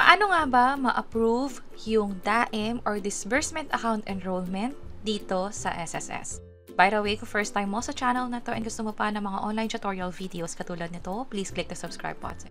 Paano nga ba ma-approve yung DAEM or Disbursement Account Enrollment dito sa SSS? By the way, kung first time mo sa channel na to and gusto mo pa ng mga online tutorial videos katulad nito, please click the subscribe button.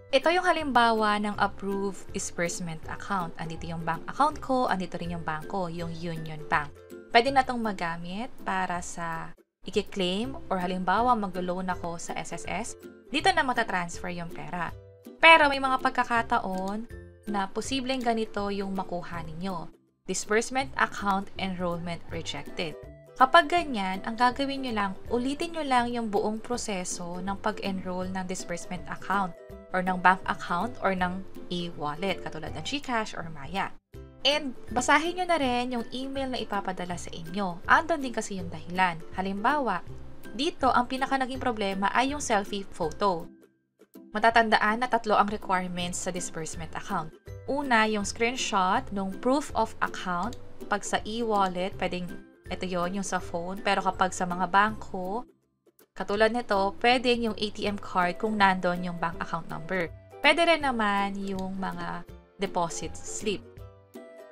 Ito yung halimbawa ng approved disbursement account. Andito yung bank account ko, andito rin yung bangko, yung Union Bank. Pwede na itong magamit para sa i-claim or halimbawa maglo-loan ako sa SSS, dito na matatransfer yung pera. Pero may mga pagkakataon na posibleng ganito yung makuha ninyo. Disbursement account enrollment rejected. Kapag ganyan, ang gagawin nyo lang, ulitin nyo lang yung buong proseso ng pag-enroll ng disbursement account or ng bank account or ng e-wallet katulad ng GCash or Maya. And basahin nyo na rin yung email na ipapadala sa inyo. Andun din kasi yung dahilan. Halimbawa, dito ang pinaka naging problema ay yung selfie photo. Matatandaan na 3 ang requirements sa disbursement account. Una, yung screenshot ng proof of account. Pag sa e-wallet, pwedeng ito yon yung sa phone. Pero kapag sa mga bangko, katulad nito, pwedeng yung ATM card kung nandun yung bank account number. Pwede rin naman yung mga deposit slip.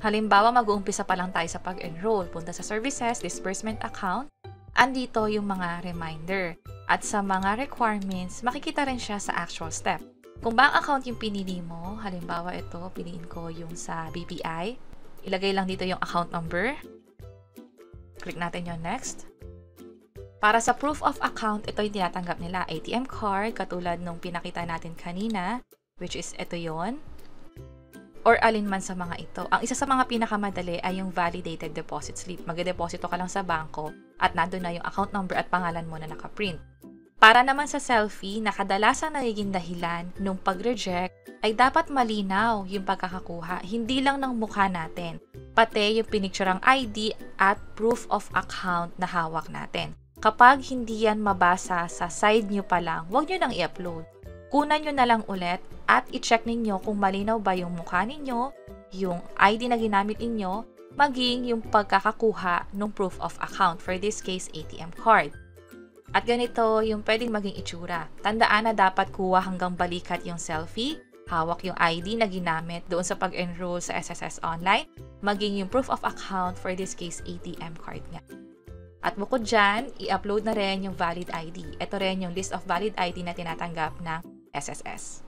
Halimbawa, mag-uumpisa pa lang tayo sa pag-enroll. Punta sa services, disbursement account. Andito yung mga reminder. At sa mga requirements, makikita rin siya sa actual step. Kung bank account yung pinili mo, halimbawa ito, piliin ko yung sa BPI. Ilagay lang dito yung account number. Click natin yung next. Para sa proof of account, ito yung tinatanggap nila. ATM card, katulad nung pinakita natin kanina, which is ito yon, or alinman sa mga ito. Ang isa sa mga pinakamadali ay yung validated deposit slip. Magdedeposito ka lang sa bangko at nandun na yung account number at pangalan mo na nakaprint. Para naman sa selfie, na kadalasan nagiging dahilan nung pag-reject ay dapat malinaw yung pagkakakuha, hindi lang ng mukha natin, pati yung pinicturang ID at proof of account na hawak natin. Kapag hindi yan mabasa sa side nyo pa lang, huwag nyo nang i-upload. Kunan nyo na lang ulit at i-check ninyo kung malinaw ba yung mukha ninyo, yung ID na ginamit ninyo, maging yung pagkakakuha ng proof of account, for this case, ATM card. At ganito yung pwedeng maging itsura. Tandaan na dapat kuha hanggang balikat yung selfie, hawak yung ID na ginamit doon sa pag-enroll sa SSS Online, maging yung proof of account, for this case, ATM card niya. At bukod dyan, i-upload na rin yung valid ID. Ito rin yung list of valid ID na tinatanggap ng SSS.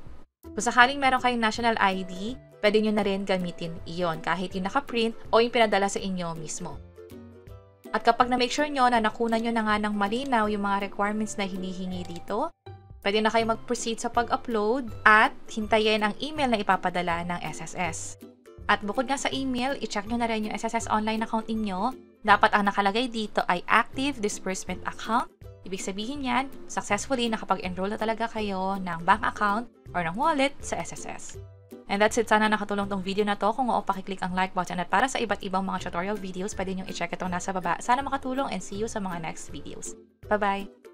Kung sakaling meron kayong national ID, pwede nyo na rin gamitin iyon kahit yung nakaprint o yung pinadala sa inyo mismo. At kapag na-make sure nyo na nakunan nyo na nga ng malinaw yung mga requirements na hinihingi dito, pwede na kayo mag-proceed sa pag-upload at hintayin ang email na ipapadala ng SSS. At bukod nga sa email, i-check nyo na rin yung SSS online account inyo. Dapat ang nakalagay dito ay active disbursement account. Ibig sabihin yan, successfully nakapag-enroll na talaga kayo ng bank account or ng wallet sa SSS. And that's it. Sana nakatulong tong video na to. Kung oo, pakiclick ang like button. At para sa iba't ibang mga tutorial videos, pwede nyo i-check itong nasa baba. Sana makatulong and see you sa mga next videos. Bye-bye!